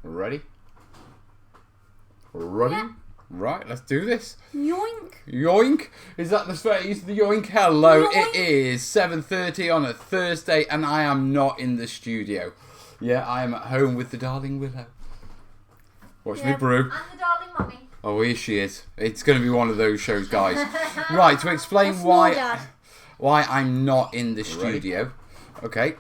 Ready? Ready? Yeah. Right, let's do this. Yoink. Yoink! Is that the phrase? The yoink? Hello, Yoink. it is 7:30 on a Thursday and I am not in the studio. Yeah, I am at home with the darling Willow. Watch me brew. And the darling mummy. Oh, here she is. It's going to be one of those shows, guys. Right, to explain why I'm not in the studio. Okay.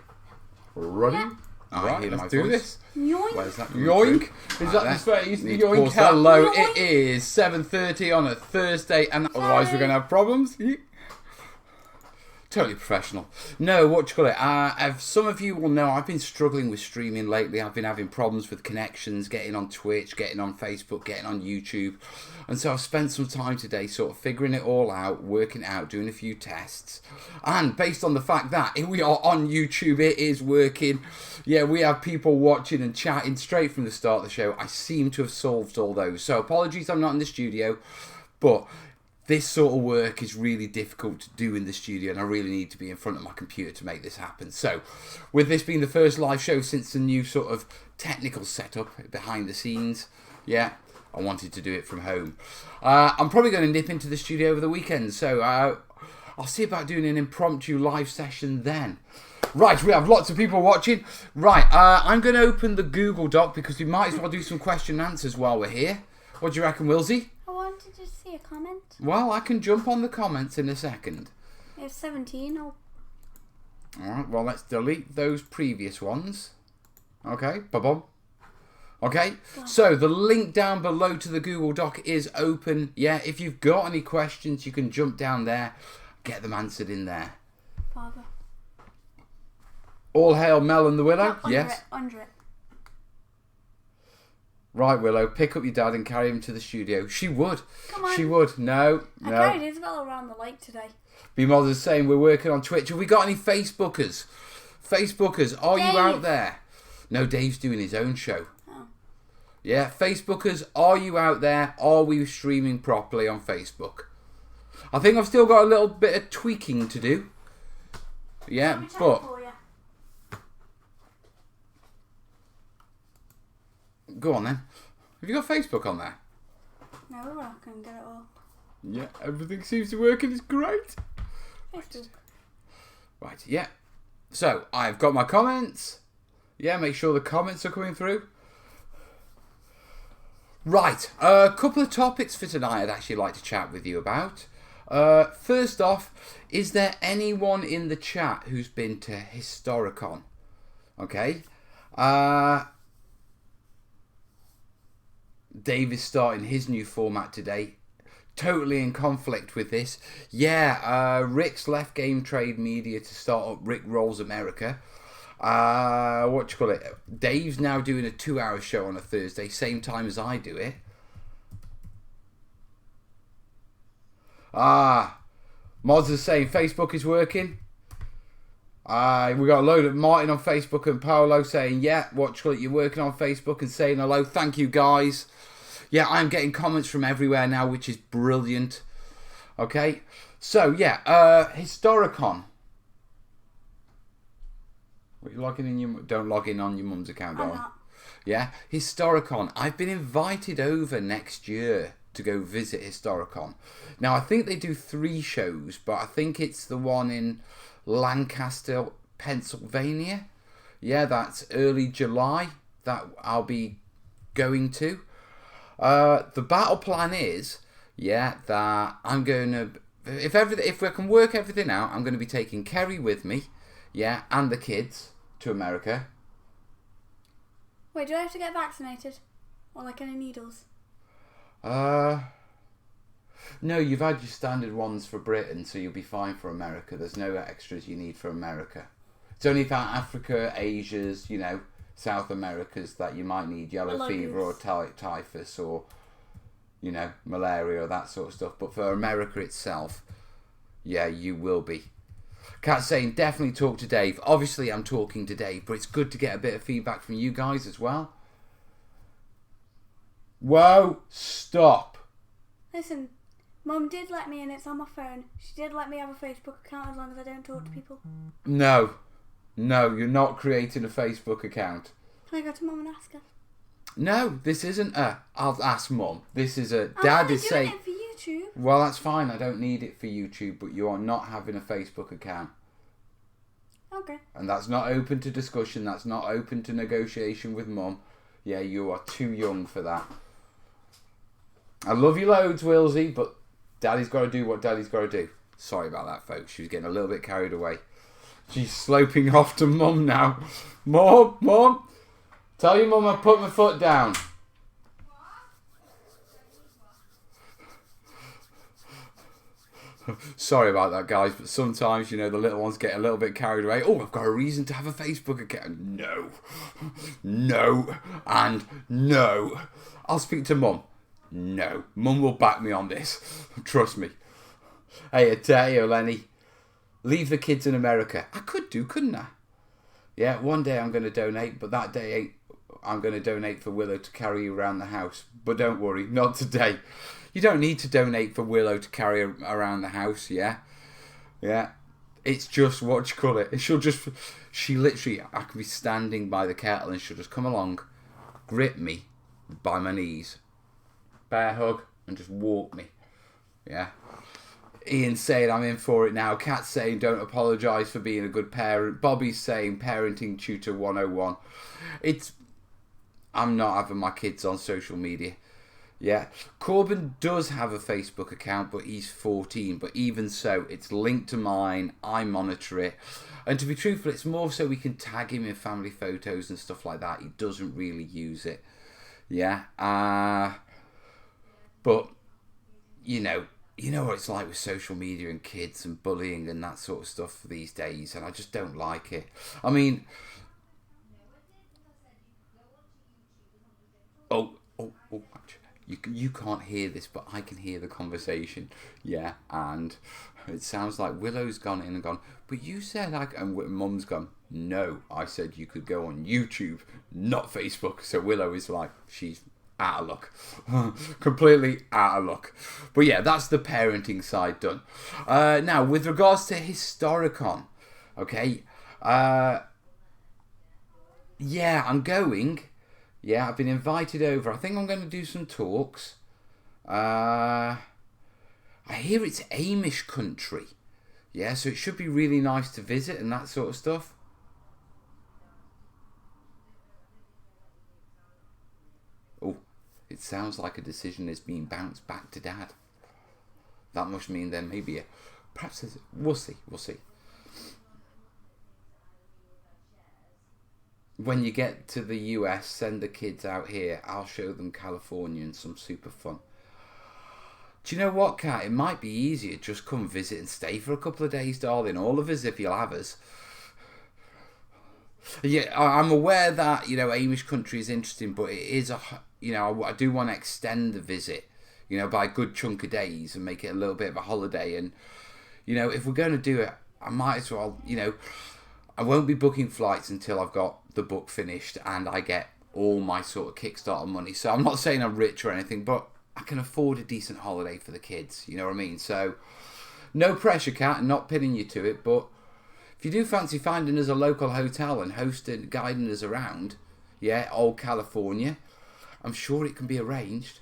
Ready? Yeah. Right, let's do this. Yoink. Where's that? Yoink! Is that the phrase? Need Yoink! to pause that. Hello, Yoink. it is 7:30 on a Thursday, and otherwise we're going to have problems. Totally professional. No, what you call it? As some of you will know, I've been struggling with streaming lately. I've been having problems with connections, getting on Twitch, getting on Facebook, getting on YouTube. And so I've spent some time today sort of figuring it all out, working it out, doing a few tests. And based on the fact that we are on YouTube, it is working. Yeah, we have people watching and chatting straight from the start of the show. I seem to have solved all those. So apologies I'm not in the studio, but this sort of work is really difficult to do in the studio and I really need to be in front of my computer to make this happen. So with this being the first live show since the new sort of technical setup behind the scenes, yeah, I wanted to do it from home. I'm probably going to nip into the studio over the weekend, so I'll see about doing an impromptu live session then. Right, we have lots of people watching. Right, I'm going to open the Google Doc because we might as well do some question and answers while we're here. What do you reckon, Wilsey? I wanted to see a comment. Well, I can jump on the comments in a second. We have 17. Oh. Alright, well, let's delete those previous ones. Okay, ba-bum. Okay, so the link down below to the Google Doc is open. Yeah, if you've got any questions, you can jump down there, get them answered in there. Father. All hail Mel and the Willow? Under Yes. It, under it. Right, Willow, pick up your dad and carry him to the studio. She would. Come on. She would. No, I no. carried Isabel around the lake today. B-Mods is saying we're working on Twitch. Have we got any Facebookers? Facebookers, are you out there? No, Dave's doing his own show. Oh. Yeah, Facebookers, are you out there? Are we streaming properly on Facebook? I think I've still got a little bit of tweaking to do. Yeah, Let me check but... for you. Go on then. Have you got Facebook on there? No, I can get it all. Yeah, everything seems to work and it's great. Facebook. Right, yeah. So, I've got my comments. Yeah, make sure the comments are coming through. Right, a couple of topics for tonight I'd actually like to chat with you about. First off, is there anyone in the chat who's been to Historicon? Okay. Dave is starting his new format today. Totally in conflict with this. Yeah, Rick's left Game Trade Media to start up Rick Rolls America. What you call it? Dave's now doing a 2-hour show on a Thursday, same time as I do it. Mods is saying Facebook is working. We got a load of Martin on Facebook and Paolo saying, yeah, what you call it? You're working on Facebook and saying hello. Thank you, guys. Yeah, I'm getting comments from everywhere now, which is brilliant. Okay, so yeah, Historicon. What, you logging in your? Don't log in on your mum's account, I'm darling. not. Yeah, Historicon. I've been invited over next year to go visit Historicon. Now, I think they do 3 shows, but I think it's the one in Lancaster, Pennsylvania. Yeah, that's early July that I'll be going to. The battle plan is, yeah, that I'm going to, if we can work everything out, I'm going to be taking Kerry with me, yeah, and the kids to America. Wait, do I have to get vaccinated? Or like any needles? No, you've had your standard ones for Britain, so you'll be fine for America. There's no extras you need for America. It's only for Africa, Asia's, you know, South America's that you might need yellow fever or typhus or, you know, malaria or that sort of stuff. But for America itself, yeah, you will be. Cat's saying definitely talk to Dave. Obviously, I'm talking to Dave, but it's good to get a bit of feedback from you guys as well. Whoa, stop. Listen, Mum did let me in, it's on my phone. She did let me have a Facebook account as long as I don't talk to people. No, you're not creating a Facebook account. Can I go to Mum and ask her? No, this isn't a, I'll ask Mum. This is a, I'm Dad only is doing saying, it for YouTube. well, that's fine. I don't need it for YouTube, but you are not having a Facebook account. Okay. And that's not open to discussion. That's not open to negotiation with Mum. Yeah, you are too young for that. I love you loads, Wilsey, but Daddy's got to do what Daddy's got to do. Sorry about that, folks. She was getting a little bit carried away. She's sloping off to Mum now. Mum, tell your Mum I put my foot down. Sorry about that, guys, but sometimes, the little ones get a little bit carried away. Oh, I've got a reason to have a Facebook account. No, and no. I'll speak to Mum. No, Mum will back me on this. Trust me. Hey, I tell you, Lenny, leave the kids in America. I could do, couldn't I? Yeah, one day I'm going to donate, but that day I'm going to donate for Willow to carry you around the house. But don't worry, not today. You don't need to donate for Willow to carry her around the house, yeah? Yeah. It's just, what you call it? She literally, I could be standing by the kettle and she'll just come along, grip me by my knees, bear hug, and just walk me. Yeah. Ian's saying I'm in for it now. Kat's saying don't apologise for being a good parent. Bobby's saying parenting tutor 101. I'm not having my kids on social media. Yeah, Corbin does have a Facebook account, but he's 14. But even so, it's linked to mine. I monitor it. And to be truthful, it's more so we can tag him in family photos and stuff like that. He doesn't really use it. Yeah. But, you know what it's like with social media and kids and bullying and that sort of stuff these days. And I just don't like it. I mean... Oh, you can't hear this, but I can hear the conversation. Yeah, and it sounds like Willow's gone in and gone, but you said and Mum's gone, no, I said you could go on YouTube, not Facebook. So Willow is like, she's out of luck. Completely out of luck. But yeah, that's the parenting side done. Now, with regards to Historicon, okay, yeah, I'm going. Yeah, I've been invited over. I think I'm going to do some talks. I hear it's Amish country. Yeah, so it should be really nice to visit and that sort of stuff. Oh, it sounds like a decision is being bounced back to Dad. That must mean there may be we'll see. When you get to the US, send the kids out here. I'll show them California and some super fun. Do you know what, Kat? It might be easier. Just come visit and stay for a couple of days, darling. All of us, if you'll have us. Yeah, I'm aware that, Amish country is interesting, but it is I do want to extend the visit, by a good chunk of days and make it a little bit of a holiday. And, if we're going to do it, I might as well, I won't be booking flights until I've got the book finished and I get all my sort of Kickstarter money. So I'm not saying I'm rich or anything, but I can afford a decent holiday for the kids. You know what I mean? So no pressure, Kat, and not pinning you to it. But if you do fancy finding us a local hotel and guiding us around, yeah, old California, I'm sure it can be arranged.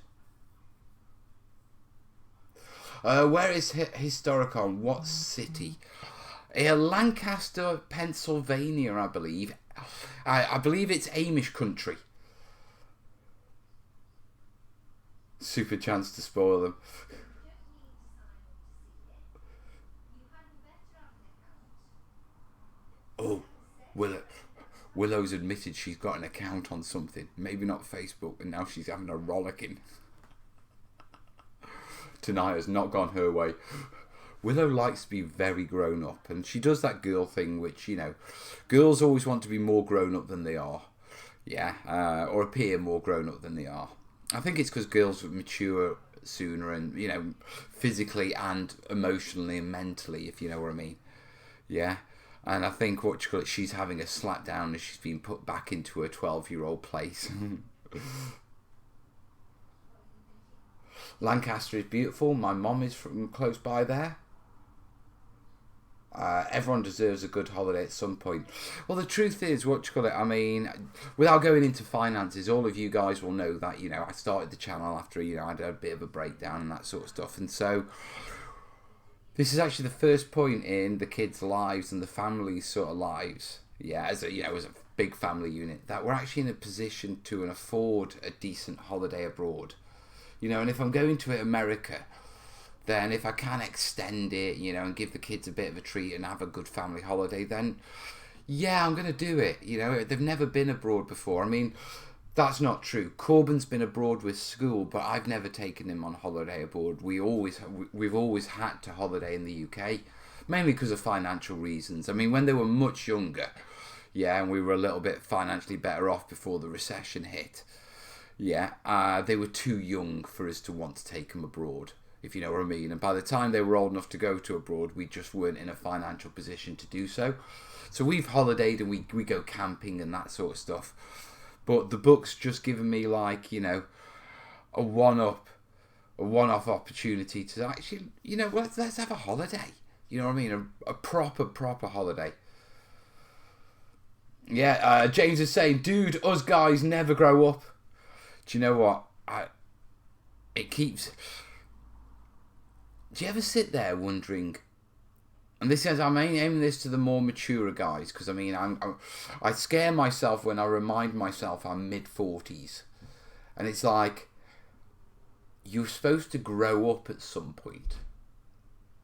Where is Historicon? What city? Lancaster, Pennsylvania, I believe. I believe it's Amish country. Super chance to spoil them. Oh, Willow's admitted she's got an account on something. Maybe not Facebook, and now she's having a rollicking. Tonight has not gone her way. Willow likes to be very grown up, and she does that girl thing, which, girls always want to be more grown up than they are. Yeah, or appear more grown up than they are. I think it's because girls mature sooner and, physically and emotionally and mentally, if you know what I mean. Yeah, and I think she's having a slap down as she's been put back into her 12-year-old place. Lancaster is beautiful. My mom is from close by there. Everyone deserves a good holiday at some point. Well, the truth is, I mean, without going into finances, all of you guys will know that, I started the channel after, I had a bit of a breakdown and that sort of stuff. And so this is actually the first point in the kids' lives and the family's sort of lives, as a big family unit, that we're actually in a position to afford a decent holiday abroad. And if I'm going to America, then if I can extend it, and give the kids a bit of a treat and have a good family holiday, then I'm going to do it. They've never been abroad before. I mean, that's not true. Corbyn's been abroad with school, but I've never taken him on holiday abroad. We've always had to holiday in the UK, mainly because of financial reasons. I mean, when they were much younger, and we were a little bit financially better off before the recession hit, they were too young for us to want to take them abroad, if you know what I mean. And by the time they were old enough to go to abroad, we just weren't in a financial position to do so. So we've holidayed and we go camping and that sort of stuff. But the book's just given me like, a one-off opportunity to actually, let's have a holiday. You know what I mean? A proper holiday. James is saying, dude, us guys never grow up. Do you know what? Do you ever sit there wondering, and this is, I'm aiming this to the more mature guys, because I mean, I scare myself when I remind myself I'm mid-40s, and it's like, you're supposed to grow up at some point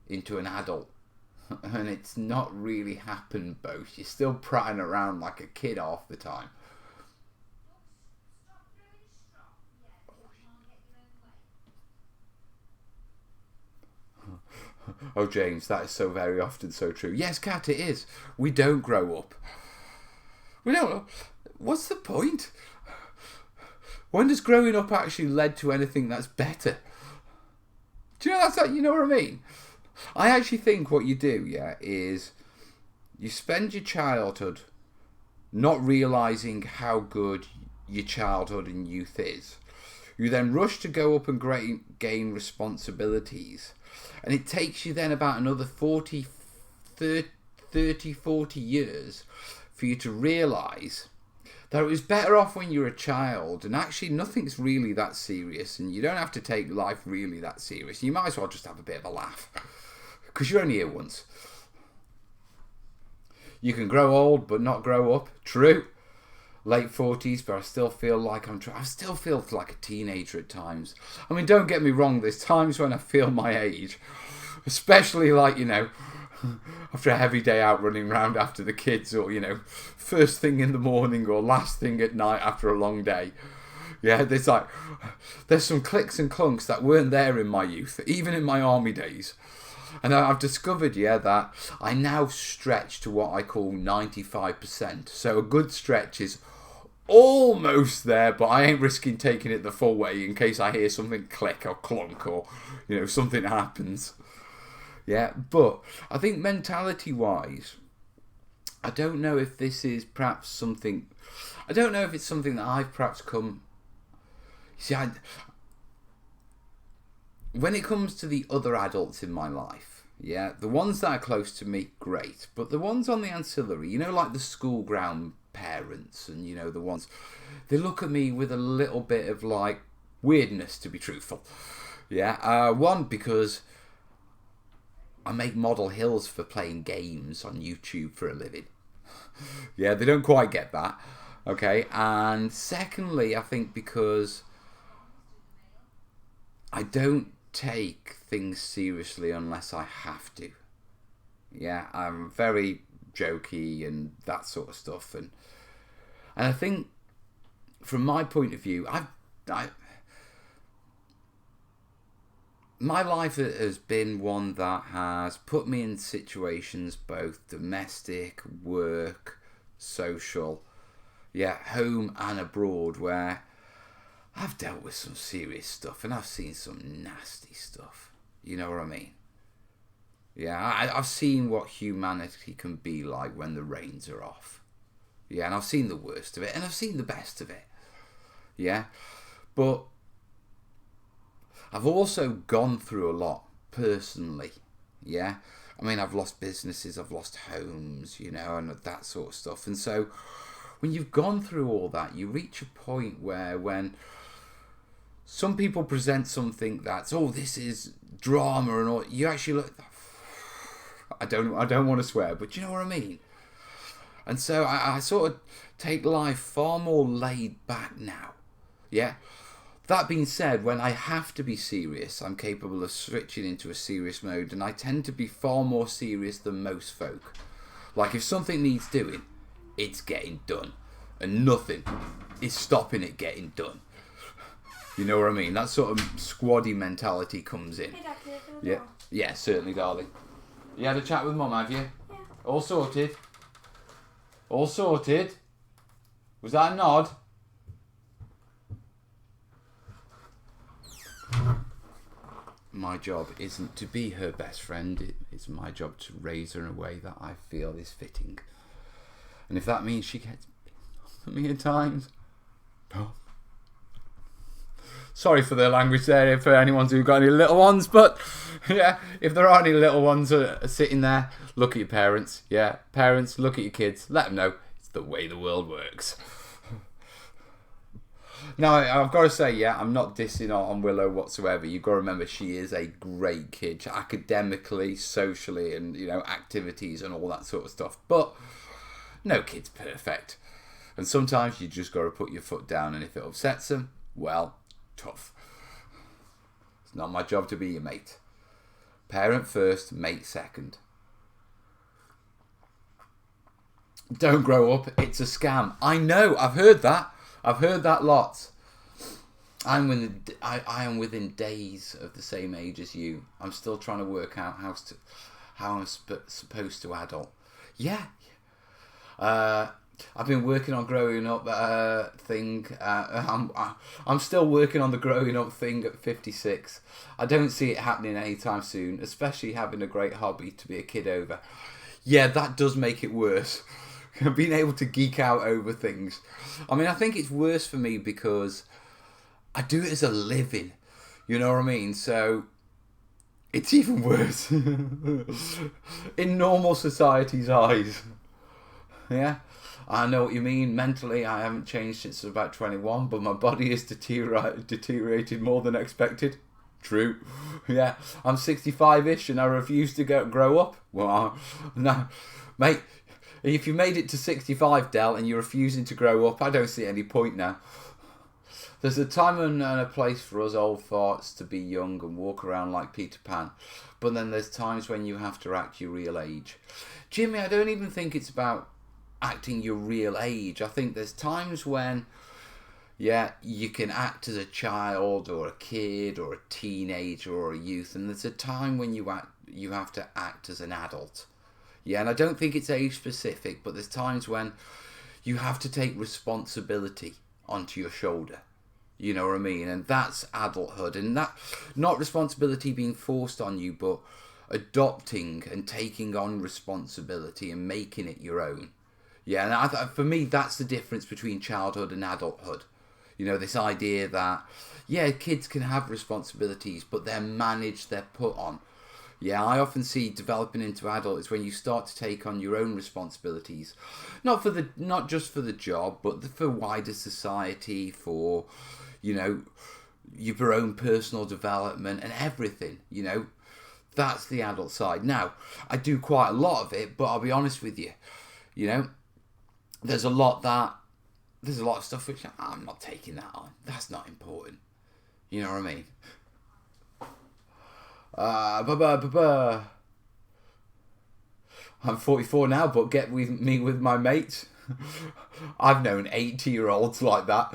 into an adult, and it's not really happened, both. You're still prattling around like a kid half the time. Oh, James, that is so very often so true. Yes, Kat, it is. We don't grow up. We don't. What's the point? When does growing up actually lead to anything that's better? Do you know you know what I mean? I actually think what you do, is you spend your childhood not realising how good your childhood and youth is. You then rush to go up and gain responsibilities. And it takes you then about another 40 years for you to realise that it was better off when you were a child, and actually nothing's really that serious, and you don't have to take life really that serious. You might as well just have a bit of a laugh, because you're only here once. You can grow old but not grow up. True. Late 40s, but I still feel like I still feel like a teenager at times. I mean, don't get me wrong, there's times when I feel my age, especially like, after a heavy day out running around after the kids, or, first thing in the morning or last thing at night after a long day. There's some clicks and clunks that weren't there in my youth, even in my army days. And I've discovered, that I now stretch to what I call 95%. So a good stretch is almost there, but I ain't risking taking it the full way in case I hear something click or clunk or, something happens. But I think mentality-wise, I don't know if this is perhaps something... I don't know if it's something that I've perhaps come... See, when it comes to the other adults in my life, the ones that are close to me, great. But the ones on the ancillary, like the school ground parents and, the ones... They look at me with a little bit of, weirdness, to be truthful. One, because I make model hills for playing games on YouTube for a living. They don't quite get that. Okay, and secondly, I think because I don't take things seriously unless I have to. I'm very jokey and that sort of stuff, and I think from my point of view, my life has been one that has put me in situations, both domestic, work, social, home and abroad, where I've dealt with some serious stuff and I've seen some nasty stuff. You know what I mean? I've seen what humanity can be like when the reins are off. And I've seen the worst of it and I've seen the best of it. But I've also gone through a lot personally. I mean, I've lost businesses, I've lost homes, you know, and that sort of stuff. And so when you've gone through all that, you reach a point where when some people present something that's, oh, this is drama and all, you actually look, I don't want to swear, but you know what I mean? And so I sort of take life far more laid back now. Yeah? That being said, when I have to be serious, I'm capable of switching into a serious mode, and I tend to be far more serious than most folk. Like, if something needs doing, it's getting done. And nothing is stopping it getting done. You know what I mean? That sort of squaddy mentality comes in. Hey, Dad, Yeah, yeah, certainly, darling. You had a chat with Mum, have you? Yeah. All sorted? All sorted? Was that a nod? My job isn't to be her best friend. It's my job to raise her in a way that I feel is fitting. And if that means she gets pissed off at me at times, oh. Sorry for the language there for anyone who's got any little ones, but yeah, if there are any little ones sitting there, look at your parents. Yeah, parents, look at your kids. Let them know it's the way the world works. Now, I've got to say, yeah, I'm not dissing on Willow whatsoever. You've got to remember she is a great kid, academically, socially, and, you know, activities and all that sort of stuff. But no kid's perfect. And sometimes you just got to put your foot down, and if it upsets them, well, tough. It's not my job to be your mate. Parent first, mate second. Don't grow up, it's a scam. I know, I've heard that. I've heard that lots. I am within days of the same age as you. I'm still trying to work out how I'm supposed to adult. Yeah. I've been working on growing up thing. I'm still working on the growing up thing at 56. I don't see it happening anytime soon, especially having a great hobby to be a kid over. Yeah, that does make it worse. Being able to geek out over things. I mean, I think it's worse for me because I do it as a living. You know what I mean? So it's even worse. In normal society's eyes. Yeah? I know what you mean. Mentally, I haven't changed since I was about 21, but my body has deteriorated more than expected. True. Yeah. I'm 65-ish and I refuse to grow up. Well, no. Mate, if you made it to 65, Del, and you're refusing to grow up, I don't see any point now. There's a time and a place for us old farts to be young and walk around like Peter Pan. But then there's times when you have to act your real age. Jimmy, I don't even think it's about acting your real age. I think there's times when, yeah, you can act as a child or a kid or a teenager or a youth. And there's a time when you have to act as an adult. Yeah, and I don't think it's age specific, but there's times when you have to take responsibility onto your shoulder. You know what I mean? And that's adulthood. And that, not responsibility being forced on you, but adopting and taking on responsibility and making it your own. Yeah, and for me, that's the difference between childhood and adulthood. You know, this idea that, yeah, kids can have responsibilities, but they're managed, they're put on. Yeah, I often see developing into adult is when you start to take on your own responsibilities, not just for the job, but for wider society, for, you know, your own personal development and everything. You know, that's the adult side. Now, I do quite a lot of it, but I'll be honest with you, you know, there's a lot of stuff which I'm not taking that on. That's not important. You know what I mean? I'm 44 now, but get with me with my mates. I've known 80-year-olds like that.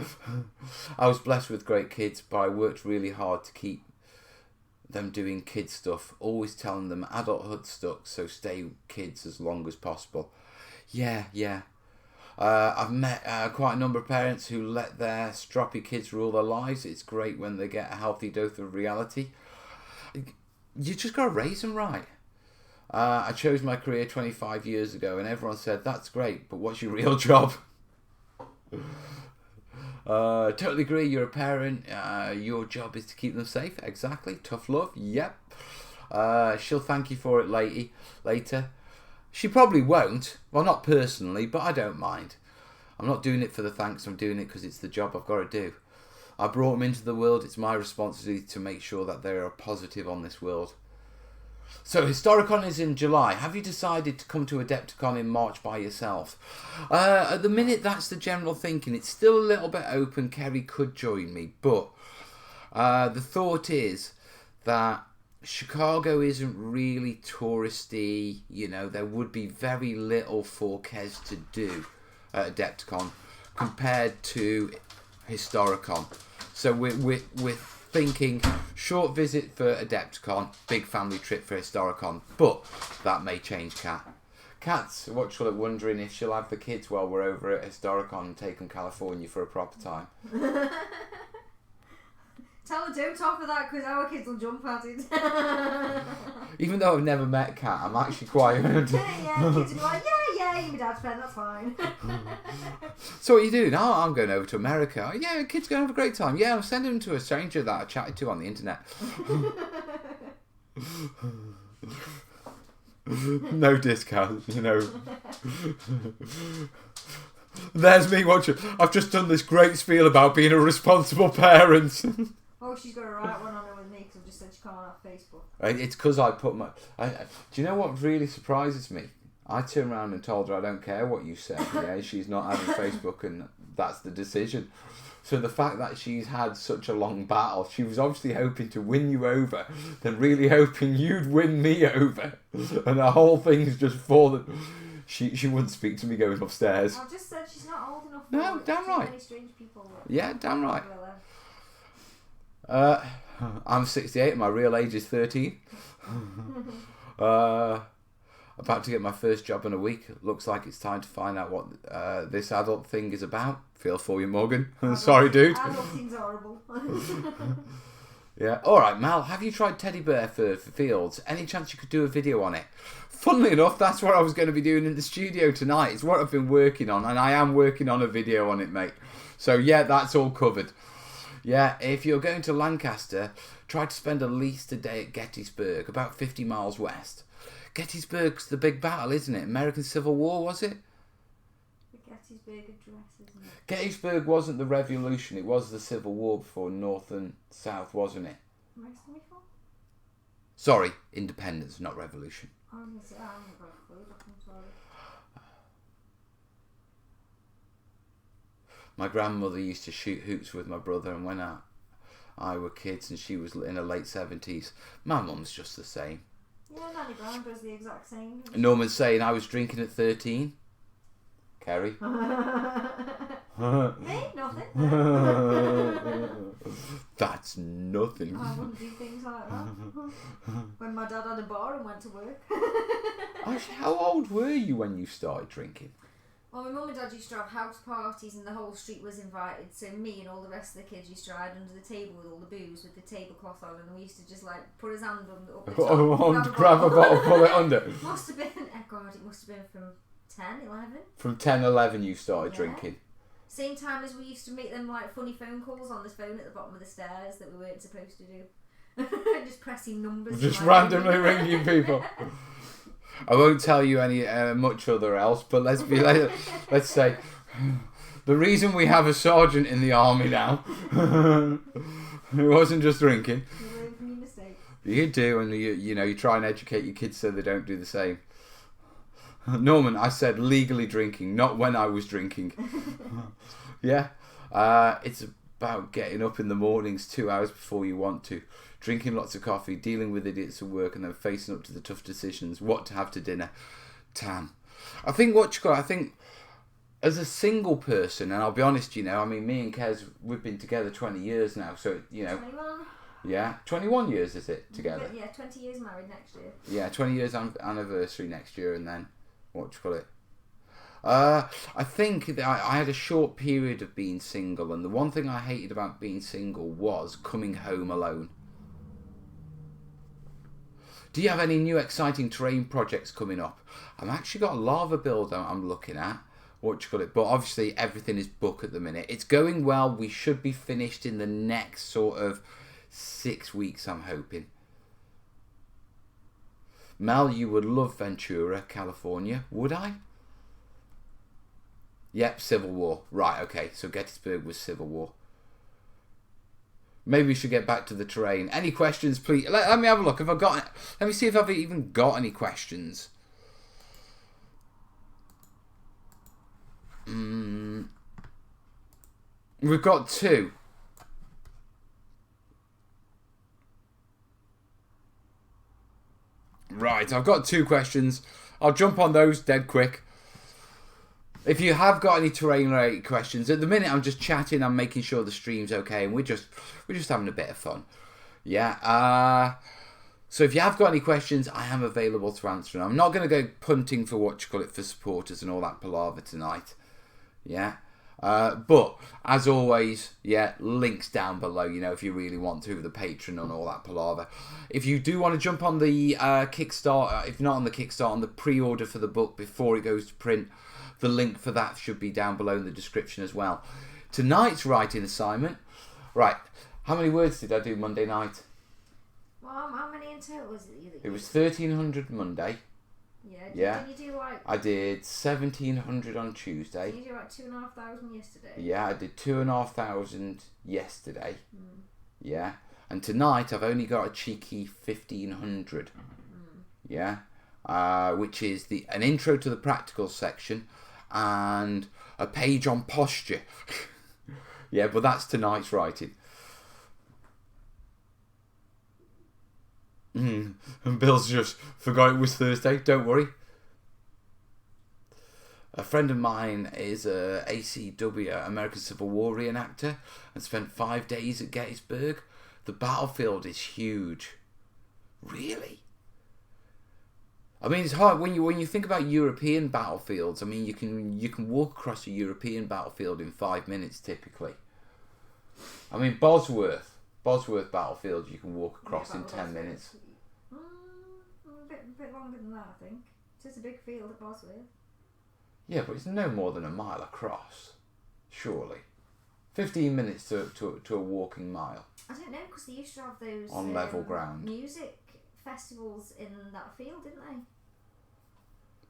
I was blessed with great kids, but I worked really hard to keep them doing kid stuff, always telling them adulthood stuck, so stay kids as long as possible. Yeah. I've met quite a number of parents who let their stroppy kids rule their lives. It's great when they get a healthy dose of reality. You just got to raise them right. I chose my career 25 years ago and everyone said, that's great, but what's your real job? Totally agree, you're a parent. Your job is to keep them safe. Exactly. Tough love. Yep. She'll thank you for it later. She probably won't. Well, not personally, but I don't mind. I'm not doing it for the thanks. I'm doing it because it's the job I've got to do. I brought them into the world. It's my responsibility to make sure that they are positive on this world. So Historicon is in July. Have you decided to come to Adepticon in March by yourself? At the minute, that's the general thinking. It's still a little bit open. Kerry could join me, but the thought is that Chicago isn't really touristy. You know, there would be very little for Kez to do at Adepticon compared to Historicon. So we're thinking short visit for Adepticon, big family trip for Historicon, but that may change. Kat's wondering if she'll have the kids while we're over at Historicon and take them California for a proper time. Tell her don't offer that because our kids will jump at it. Even though I've never met Kat, I'm actually quite... Yeah, the kids will be like, yeah, you're my dad's friend, that's fine. So what are you doing? Oh, I'm going over to America. Oh, yeah, kids going to have a great time. Yeah, I'm sending them to a stranger that I chatted to on the internet. No discount, you know. There's me watching. I've just done this great spiel about being a responsible parent. Oh, she's got a right one on her with me because I've just said she can't have Facebook. It's because I put my... do you know what really surprises me? I turned around and told her I don't care what you say. Yeah, she's not having Facebook and that's the decision. So the fact that she's had such a long battle, she was obviously hoping to win you over, then really hoping you'd win me over. And the whole thing's just fallen. She wouldn't speak to me going upstairs. I've just said she's not old enough. No, damn too right. Many strange people. Yeah, damn right. I'm 68 and my real age is 13. About to get my first job in a week. Looks like it's time to find out what this adult thing is about. Feel for you, Morgan. Sorry, dude. Adult thing's horrible. Yeah. All right, Mal, have you tried teddy bear for fields? Any chance you could do a video on it? Funnily enough, that's what I was going to be doing in the studio tonight. It's what I've been working on, and I am working on a video on it, mate. So, yeah, that's all covered. Yeah, if you're going to Lancaster, try to spend at least a day at Gettysburg, about 50 miles west. Gettysburg's the big battle, isn't it? American Civil War, was it? The Gettysburg Address, isn't it? Gettysburg wasn't the Revolution, it was the Civil War before North and South, wasn't it? Sorry, independence, not revolution. I haven't got a clue, I'm sorry. My grandmother used to shoot hoops with my brother, and when I were kids and she was in her late 70s, my mum's just the same. Yeah, Nanny Brown does the exact same. Norman's saying I was drinking at 13. Kerry? Me? Nothing. That's nothing. I wouldn't do things like that. When my dad had a bar and went to work. Actually, how old were you when you started drinking? Well, my mum and dad used to have house parties and the whole street was invited, so me and all the rest of the kids used to ride under the table with all the booze with the tablecloth on, and we used to just like put his hand up the top, grab a bottle, pull it under. Must have been, oh God, it must have been from 10, 11. From 10, 11 you started drinking? Same time as we used to make them like funny phone calls on this phone at the bottom of the stairs that we weren't supposed to do. Just pressing numbers. Just randomly ringing people. I won't tell you any much other else, but let's say the reason we have a sergeant in the army now, it wasn't just drinking. You learn from your mistakes. You do, and you try and educate your kids so they don't do the same. Norman, I said legally drinking, not when I was drinking. Yeah, it's about getting up in the mornings 2 hours before you want to. Drinking lots of coffee, dealing with idiots at work, and then facing up to the tough decisions, what to have to dinner. Tam. I think as a single person, and I'll be honest, me and Kez, we've been together 20 years now, so, 21? Yeah, 21 years is it, together? Yeah, 20 years married next year. Yeah, 20 years anniversary next year, and then, I think that I had a short period of being single, and the one thing I hated about being single was coming home alone. Do you have any new exciting terrain projects coming up? I've actually got a lava build I'm looking at. But obviously everything is booked at the minute. It's going well. We should be finished in the next sort of 6 weeks, I'm hoping. Mel, you would love Ventura, California. Would I? Yep, Civil War. Right, okay. So Gettysburg was Civil War. Maybe we should get back to the terrain. Any questions, please? Let me have a look. Let me see if I've even got any questions. We've got 2. Right, I've got 2 questions. I'll jump on those dead quick. If you have got any terrain-related questions, at the minute I'm just chatting. I'm making sure the stream's okay, and we're just having a bit of fun. Yeah. So if you have got any questions, I am available to answer them. I'm not going to go punting for for supporters and all that palaver tonight. Yeah. But as always, yeah, links down below. If you really want to, the Patreon and all that palaver. If you do want to jump on the Kickstarter, if not on the Kickstarter, on the pre-order for the book before it goes to print. The link for that should be down below in the description as well. Tonight's writing assignment. Right, how many words did I do Monday night? Well, how many in total was it? It was 1,300 Monday. Yeah. Did you do I did 1,700 on Tuesday. Did you do 2,500 yesterday? Yeah, I did 2,500 yesterday. Yeah, and tonight I've only got a cheeky 1,500. Yeah, which is an intro to the practical section. And a page on posture. Yeah, but that's tonight's writing. And Bill's just forgot it was Thursday. Don't worry. A friend of mine is a ACW, American Civil War reenactor, and spent 5 days at Gettysburg. The battlefield is huge. Really? I mean, it's hard when you think about European battlefields. I mean, you can walk across a European battlefield in 5 minutes typically. I mean, Bosworth battlefield you can walk across in 10 minutes. A bit longer than that, I think. It's just a big field at Bosworth. Yeah, but it's no more than a mile across, surely. 15 minutes to a walking mile. I don't know, because they used to have those on level ground music festivals in that field, didn't they?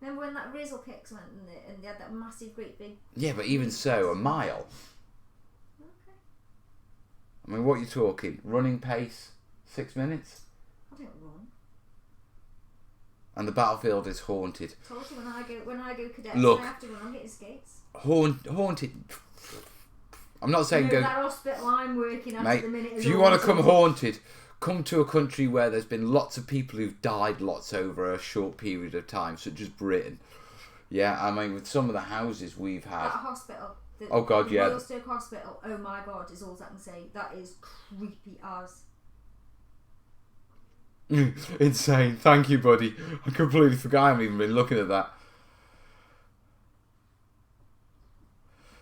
Remember when that Rizzle Kicks went and they had that massive, great big... Yeah, but even so, a mile. Okay. I mean, what are you talking? Running pace, 6 minutes? I don't run. And the battlefield is haunted. I told you when I go cadets, Look, I have to run on getting skates. Haunted. I'm not saying go... That hospital I'm working at mate, the minute is if you want to come haunted, come to a country where there's been lots of people who've died lots over a short period of time, such as Britain. Yeah, I mean, with some of the houses we've had... That hospital. Oh, God, yeah. Royal Stoke Hospital, oh my God, is all I can say. That is creepy as... Insane. Thank you, buddy. I completely forgot I haven't even been looking at that.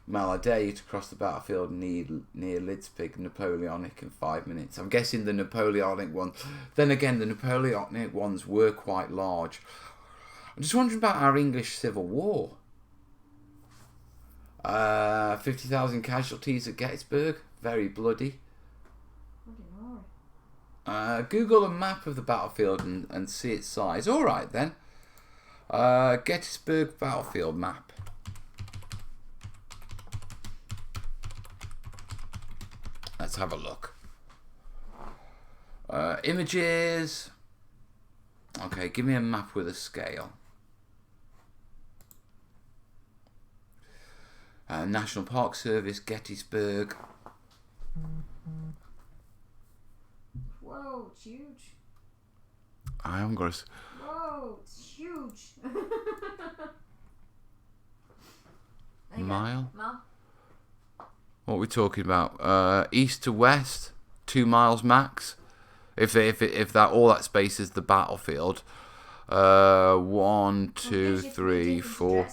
Mal, I dare you to cross the battlefield near Lidspig, Napoleonic, in 5 minutes. I'm guessing the Napoleonic one. Then again, the Napoleonic ones were quite large. I'm just wondering about our English Civil War. 50,000 casualties at Gettysburg. Very bloody. Google a map of the battlefield and see its size. Alright then. Gettysburg battlefield map. Let's have a look. Images. Okay, give me a map with a scale. National Park Service, Gettysburg. Whoa, it's huge. I haven't got a... Whoa, it's huge. Mile? Mile? What are we talking about? East to west, 2 miles max. If that all that space is the battlefield. 1, 2, 3, 4.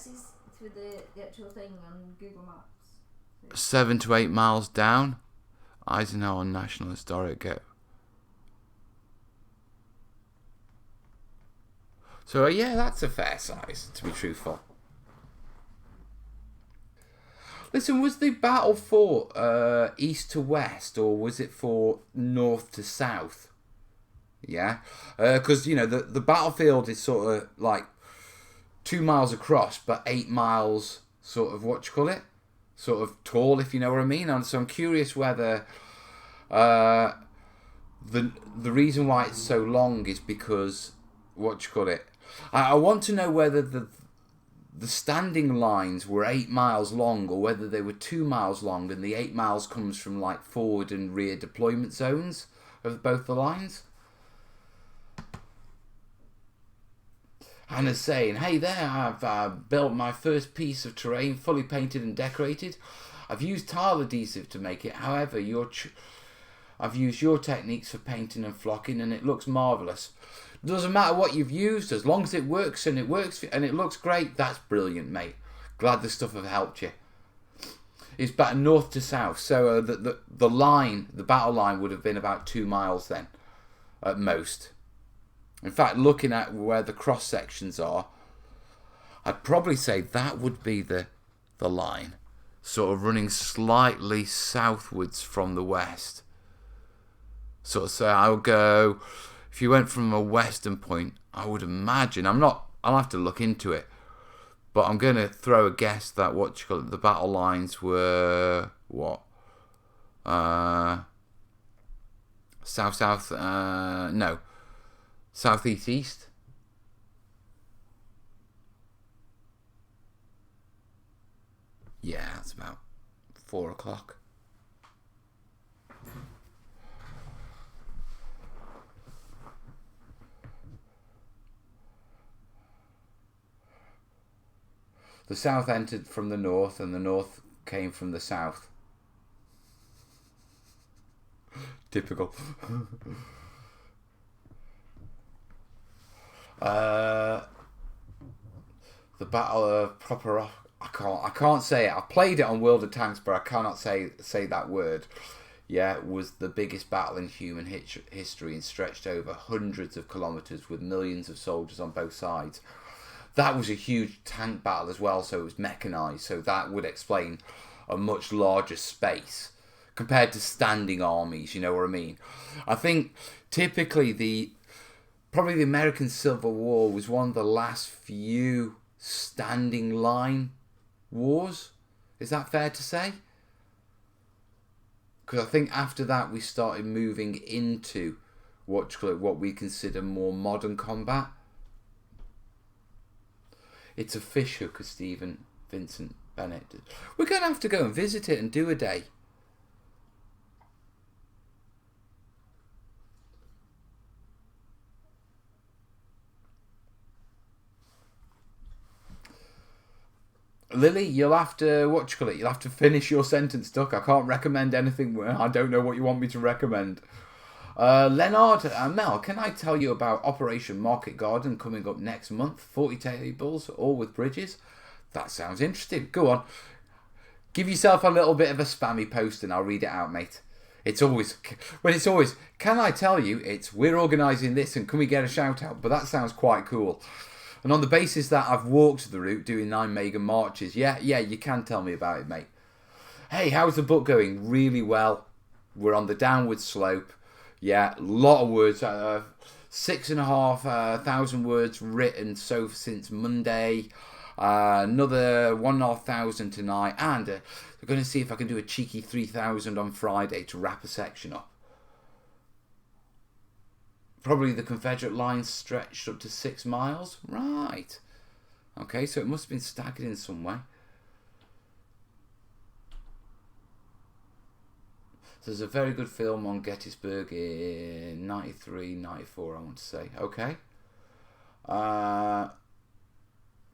Through the actual thing on Google Maps. 7 to 8 miles down. Eisenhower National Historic. So yeah, that's a fair size, to be truthful. Listen, was the battle for east to west, or was it for north to south? Yeah, because the battlefield is sort of like 2 miles across, but 8 miles sort of sort of tall, if you know what I mean. And so I'm curious whether the reason why it's so long is because I want to know whether the standing lines were 8 miles long or whether they were 2 miles long, and the 8 miles comes from like forward and rear deployment zones of both the lines. Hannah's saying, hey there, I've built my first piece of terrain, fully painted and decorated. I've used tile adhesive to make it. However, I've used your techniques for painting and flocking, and it looks marvellous. Doesn't matter what you've used, as long as it works and it looks great. That's brilliant, mate. Glad the stuff have helped you. It's back north to south, so the battle line would have been about 2 miles then, at most. In fact, looking at where the cross sections are, I'd probably say that would be the line, sort of running slightly southwards from the west. So I'll go, if you went from a western point, I would imagine, I'll have to look into it, but I'm going to throw a guess that the battle lines were, southeast. Yeah, that's about 4 o'clock. The south entered from the north, and the north came from the south. Typical. The Battle of Proper. I can't say it. I played it on World of Tanks, but I cannot say that word. Yeah, it was the biggest battle in human history and stretched over hundreds of kilometres with millions of soldiers on both sides. That was a huge tank battle as well, so it was mechanised, so that would explain a much larger space compared to standing armies, you know what I mean? I think typically probably the American Civil War was one of the last few standing line wars. Is that fair to say? Because I think after that we started moving into what we consider more modern combat. It's a fish hooker, Stephen Vincent Bennett. We're going to have to go and visit it and do a day. Lily, you'll have to You'll have to finish your sentence, Duck. I can't recommend anything. I don't know what you want me to recommend. Leonard and Mel, can I tell you about Operation Market Garden coming up next month? 40 tables, all with bridges. That sounds interesting. Go on. Give yourself a little bit of a spammy post and I'll read it out, mate. It's always, can I tell you, we're organising this and can we get a shout out? But that sounds quite cool. And on the basis that I've walked the route doing 9 mega marches, yeah, you can tell me about it, mate. Hey, how's the book going? Really well. We're on the downward slope. Yeah, a lot of words. 6,500 words written since Monday. Another 1,500 tonight. And we're going to see if I can do a cheeky 3,000 on Friday to wrap a section up. Probably the Confederate line stretched up to 6 miles. Right. Okay, so it must have been staggered in some way. So there's a very good film on Gettysburg in 93, 94, I want to say. Okay.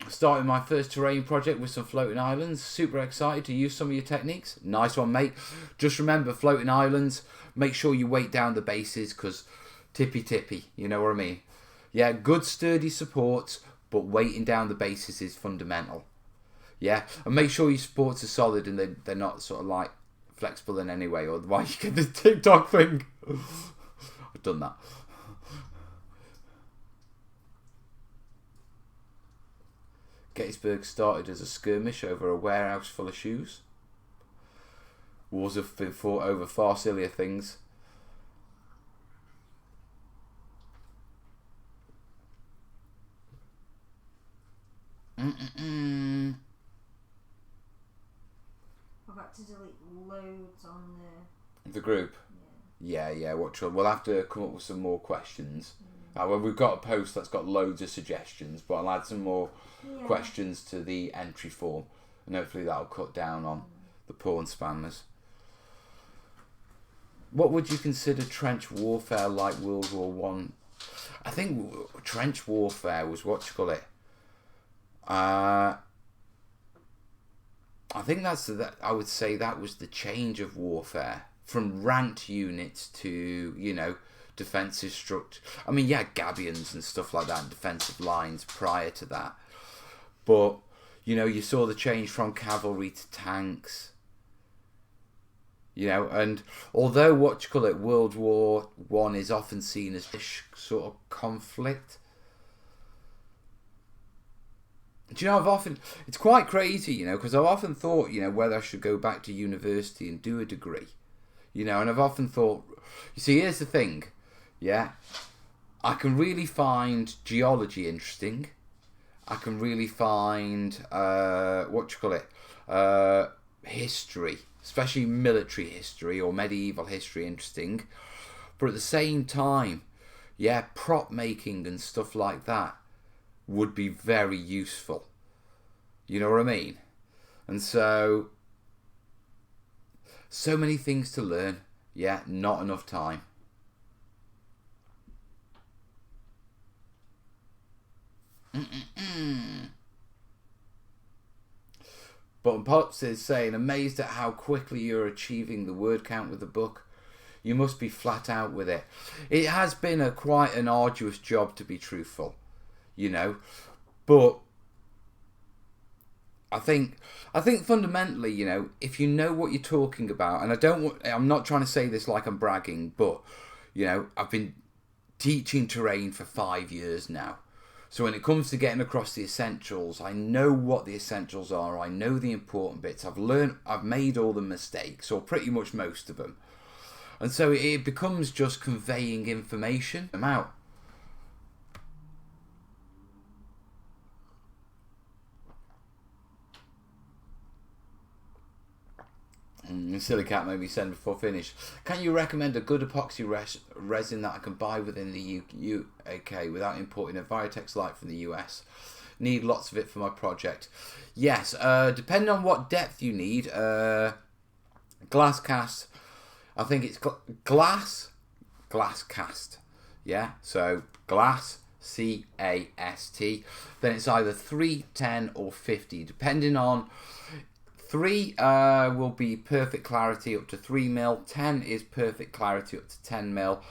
Starting my first terrain project with some floating islands. Super excited to use some of your techniques. Nice one, mate. Just remember, floating islands, make sure you weight down the bases because tippy, you know what I mean? Yeah, good sturdy supports, but weighting down the bases is fundamental. Yeah, and make sure your supports are solid and they're not sort of like flexible in any way, otherwise you get the TikTok thing. I've done that. Gettysburg started as a skirmish over a warehouse full of shoes. Wars have been fought over far sillier things. I've had to delete loads on the group. Yeah. We'll have to come up with some more questions. Well, we've got a post that's got loads of suggestions, but I'll add some more questions to the entry form, and hopefully that'll cut down on the porn spammers. What would you consider trench warfare like World War One? I think trench warfare was I think I would say that was the change of warfare from ranked units to, defensive structure. I mean, gabions and stuff like that, and defensive lines prior to that. But, you saw the change from cavalry to tanks. And although World War One is often seen as this sort of conflict. Do you know, it's quite crazy, because I've often thought, whether I should go back to university and do a degree. And I've often thought, you see, here's the thing, I can really find geology interesting. I can really find, history, especially military history or medieval history interesting. But at the same time, prop making and stuff like that would be very useful. You know what I mean? And so many things to learn. Not enough time. But Pops is saying, amazed at how quickly you're achieving the word count with the book. You must be flat out with it. It has been quite an arduous job, to be truthful. But I think fundamentally, if you know what you're talking about, and I'm not trying to say this like I'm bragging, but I've been teaching terrain for 5 years now. So when it comes to getting across the essentials, I know what the essentials are. I know the important bits. I've made all the mistakes, or pretty much most of them. And so it becomes just conveying information. I'm out. Silly Cat made me send before finish. Can you recommend a good epoxy resin that I can buy within the UK without importing a Viratex Light from the US? Need lots of it for my project. Yes, depending on what depth you need, glass cast. I think it's glass cast. Yeah, so glass, CAST. Then it's either 3, 10 or 50, depending on. 3 will be perfect clarity up to 3 mil. 10 is perfect clarity up to 10 mil.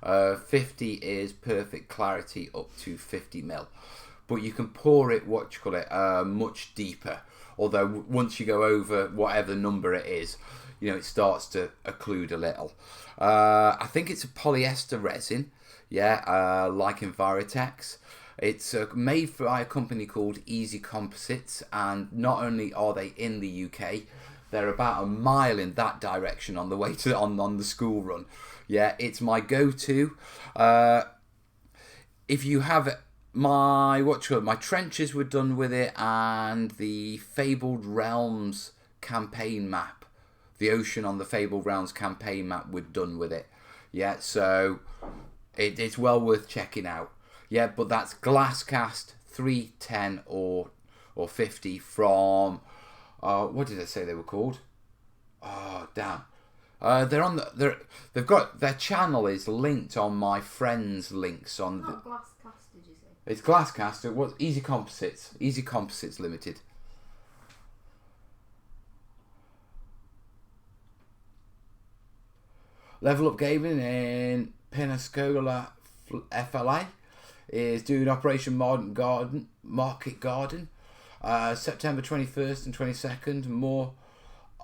50 is perfect clarity up to 50 mil. But you can pour it, much deeper. Although once you go over whatever number it is, it starts to occlude a little. I think it's a polyester resin, like in Viratex. It's made by a company called Easy Composites, and not only are they in the UK, they're about a mile in that direction on the way to on the school run. It's my go-to. If you have my trenches were done with it, and the Fabled Realms campaign map, the Ocean on the Fabled Realms campaign map were done with it. So it's well worth checking out. But that's glass cast 3, 10 or 50 from what did I say they were called? Oh damn. They've got their channel is linked on my friends' links on the glass cast, did you say? It's glass cast. It was Easy Composites Limited. Level Up Gaming in Pensacola, FLA is doing Operation Market Garden, September 21st and 22nd. More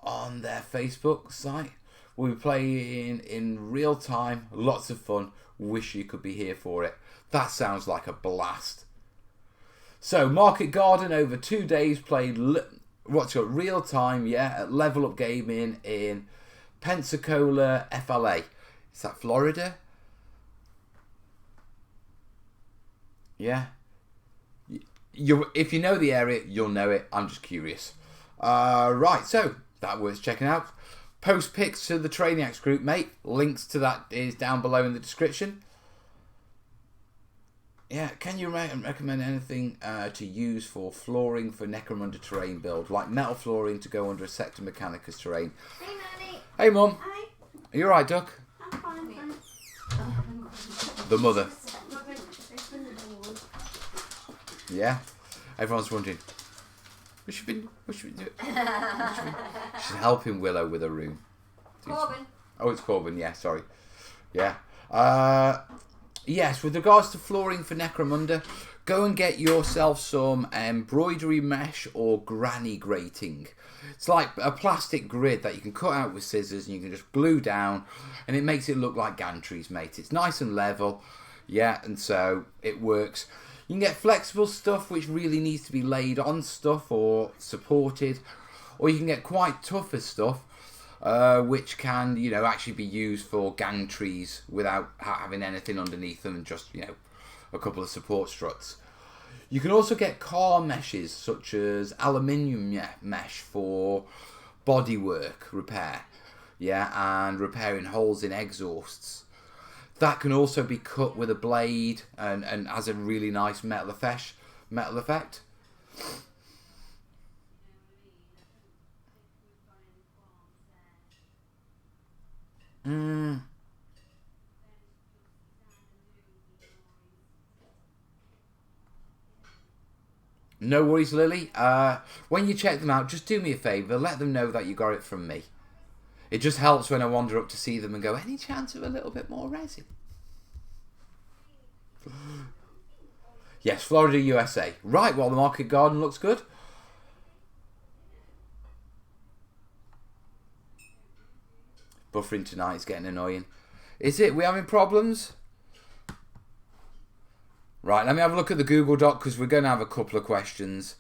on their Facebook site. We'll be playing in real time. Lots of fun. Wish you could be here for it. That sounds like a blast. So Market Garden over 2 days, played real time, at Level Up Gaming in Pensacola, FLA. Is that Florida? if you know the area, you'll know it. I'm just curious. Right, so that worth checking out. Post pics to the Terrainiacs group, mate. Links to that is down below in the description. Yeah, can you recommend anything to use for flooring for Necromunda terrain build? Like metal flooring to go under a Sector Mechanicus terrain. Hey, Nanny. Hey, Mum. Hi. Are you alright, Duck? I'm fine, thanks. The mother. Open the door. Yeah? Everyone's wondering, what's she been doing? She's helping Willow with her room. Corbin. Oh, it's Corbin, yeah, sorry. Yeah. Yes, with regards to flooring for Necromunda, go and get yourself some embroidery mesh or granny grating. It's like a plastic grid that you can cut out with scissors and you can just glue down, and it makes it look like gantries, mate. It's nice and level, yeah, and so it works. You can get flexible stuff which really needs to be laid on stuff or supported, or you can get quite tougher stuff which can, you know, actually be used for gantries without having anything underneath them and just, you know, a couple of support struts. You can also get car meshes such as aluminium mesh for bodywork repair, yeah, and repairing holes in exhausts. That can also be cut with a blade and has a really nice metal effect. No worries, Lily. When you check them out, just do me a favour. Let them know that you got it from me. It just helps when I wander up to see them and go, any chance of a little bit more resin? Yes, Florida, USA. Right, well, the market garden looks good. Buffering tonight is getting annoying. Is it? We having problems? Right, let me have a look at the Google Doc because we're going to have a couple of questions.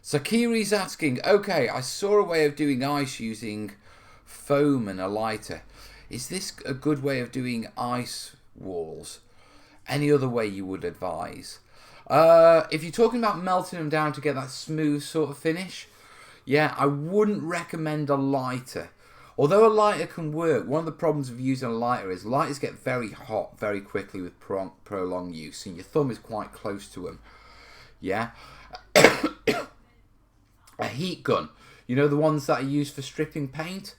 Sakiri's asking, okay, I saw a way of doing ice using foam and a lighter. Is this a good way of doing ice walls? Any other way you would advise? If you're talking about melting them down to get that smooth sort of finish, yeah, I wouldn't recommend a lighter. Although a lighter can work, one of the problems of using a lighter is lighters get very hot very quickly with prolonged use, and your thumb is quite close to them. Yeah. A heat gun, you know, the ones that are used for stripping paint,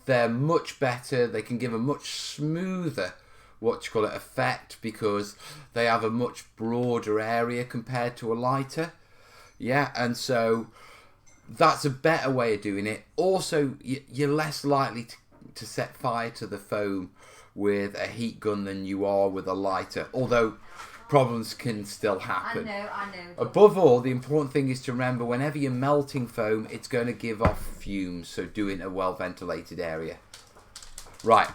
they're much better. They can give a much smoother, effect because they have a much broader area compared to a lighter. Yeah, and so that's a better way of doing it. Also, you're less likely to set fire to the foam with a heat gun than you are with a lighter, although problems can still happen. I know. Above all, the important thing is to remember whenever you're melting foam, it's going to give off fumes, so do it in a well-ventilated area. Right,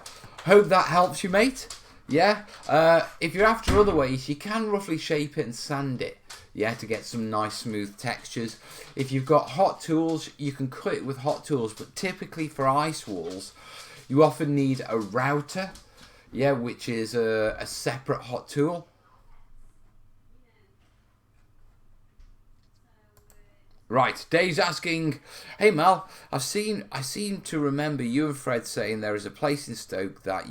hope that helps you, mate. Yeah, if you're after other ways, you can roughly shape it and sand it, yeah, to get some nice smooth textures. If you've got hot tools, you can cut it with hot tools, but typically for ice walls, you often need a router, yeah, which is a separate hot tool. Right, Dave's asking, hey Mel, I seem to remember you and Fred saying there is a place in Stoke that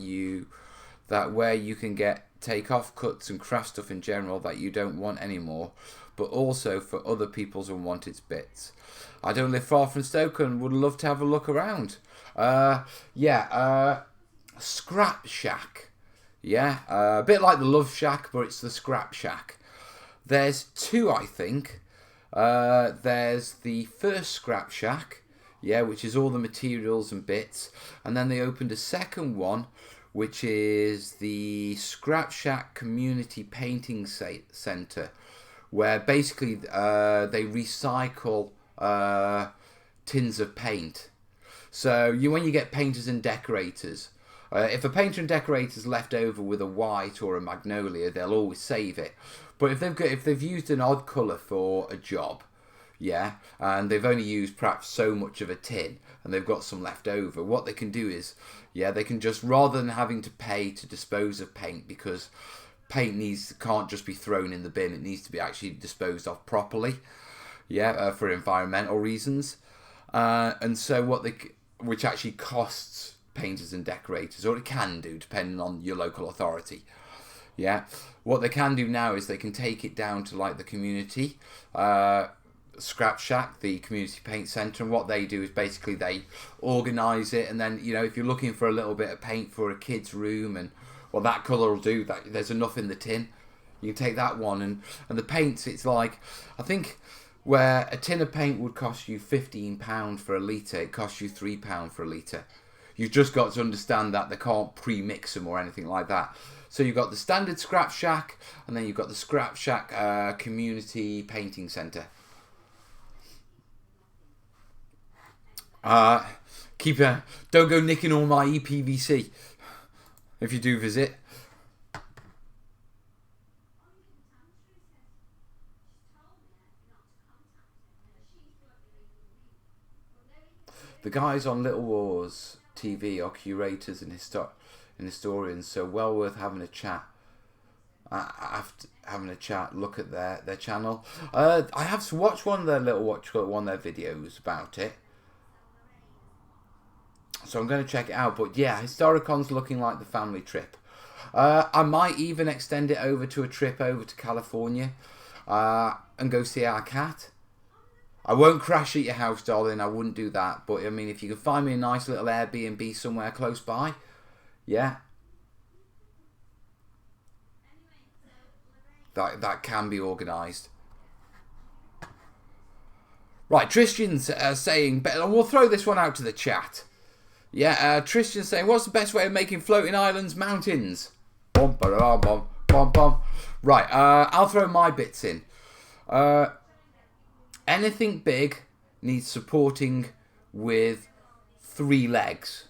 where you can take off cuts and craft stuff in general that you don't want anymore, but also for other people's unwanted bits. I don't live far from Stoke and would love to have a look around. Scrap Shack. Yeah, a bit like the Love Shack, but it's the Scrap Shack. There's two, I think. There's the first Scrap Shack, yeah, which is all the materials and bits, and then they opened a second one, which is the Scrap Shack Community Painting Centre, where basically they recycle tins of paint. So when you get painters and decorators, if a painter and decorator's left over with a white or a magnolia, they'll always save it. But if they've used an odd colour for a job, yeah, and they've only used perhaps so much of a tin, and they've got some left over, what they can do is, yeah, they can just, rather than having to pay to dispose of paint, because paint can't just be thrown in the bin. It needs to be actually disposed of properly, for environmental reasons. And so which actually costs painters and decorators, or it can do, depending on your local authority. Yeah, what they can do now is they can take it down to like the community scrap shack, the community paint centre, and what they do is basically they organise it, and then if you're looking for a little bit of paint for a kid's room, and that colour will do, that there's enough in the tin, you can take that one, and the paints, it's like, I think where a tin of paint would cost you £15 for a litre, it costs you £3 for a litre. You've just got to understand that they can't pre-mix them or anything like that. So you've got the standard scrap shack, and then you've got the scrap shack community painting centre. Don't go nicking all my EPVC if you do visit. The guys on Little Wars TV are curators and historians, so well worth having a chat. Look at their channel. I have to watch one of their one of their videos about it. So I'm going to check it out. But yeah, Historicon's looking like the family trip. I might even extend it over to a trip over to California and go see our cat. I won't crash at your house, darling. I wouldn't do that. But I mean, if you can find me a nice little Airbnb somewhere close by, yeah, that can be organised. Right, Tristan's saying, we'll throw this one out to the chat. Yeah, Tristan's saying, what's the best way of making floating islands mountains? Bom, ba-da, bom, bom, bom. Right, I'll throw my bits in. Anything big needs supporting with 3 legs.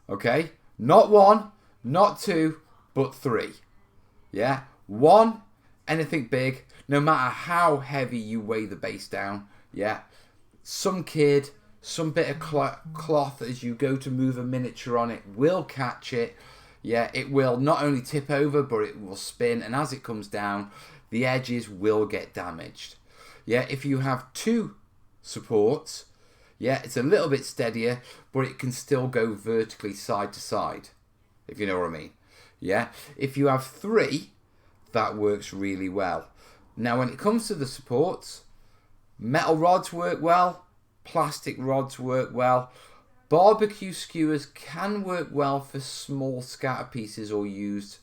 Okay? Not 1, not 2, but 3. Yeah? 1, anything big, no matter how heavy you weigh the base down. Yeah? Some kid, some bit of cloth as you go to move a miniature on it will catch it. Yeah, it will not only tip over, but it will spin, and as it comes down, the edges will get damaged. Yeah, if you have 2 supports, yeah, it's a little bit steadier, but it can still go vertically side to side, if you know what I mean. Yeah, if you have 3, that works really well. Now, when it comes to the supports, metal rods work well, plastic rods work well, barbecue skewers can work well for small scatter pieces or used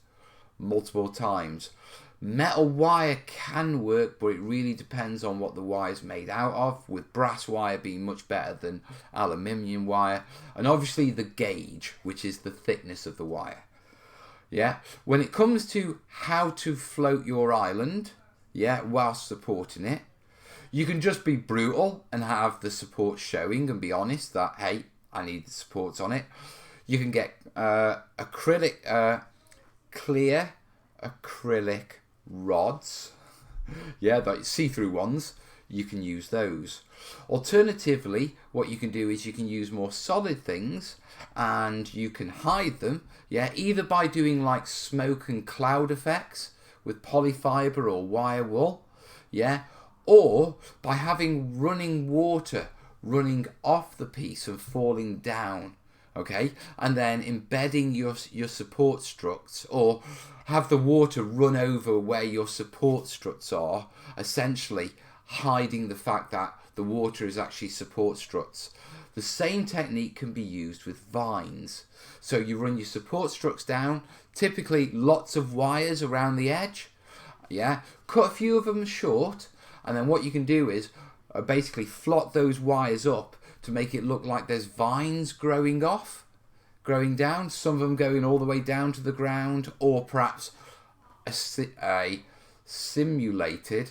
multiple times. Metal wire can work, but it really depends on what the wire is made out of, with brass wire being much better than aluminium wire, and obviously the gauge, which is the thickness of the wire. Yeah, when it comes to how to float your island, yeah, whilst supporting it, you can just be brutal and have the support showing and be honest that, hey, I need the supports on it. You can get clear acrylic rods, yeah, like see-through ones. You can use those. Alternatively, what you can do is you can use more solid things and you can hide them, yeah, either by doing like smoke and cloud effects with polyfiber or wire wool, yeah, or by having running water running off the piece and falling down, okay, and then embedding your support struts, or have the water run over where your support struts are, essentially hiding the fact that the water is actually support struts. The same technique can be used with vines. So you run your support struts down, typically lots of wires around the edge, yeah, cut a few of them short, and then what you can do is basically flot those wires up to make it look like there's vines growing down, some of them going all the way down to the ground, or perhaps a simulated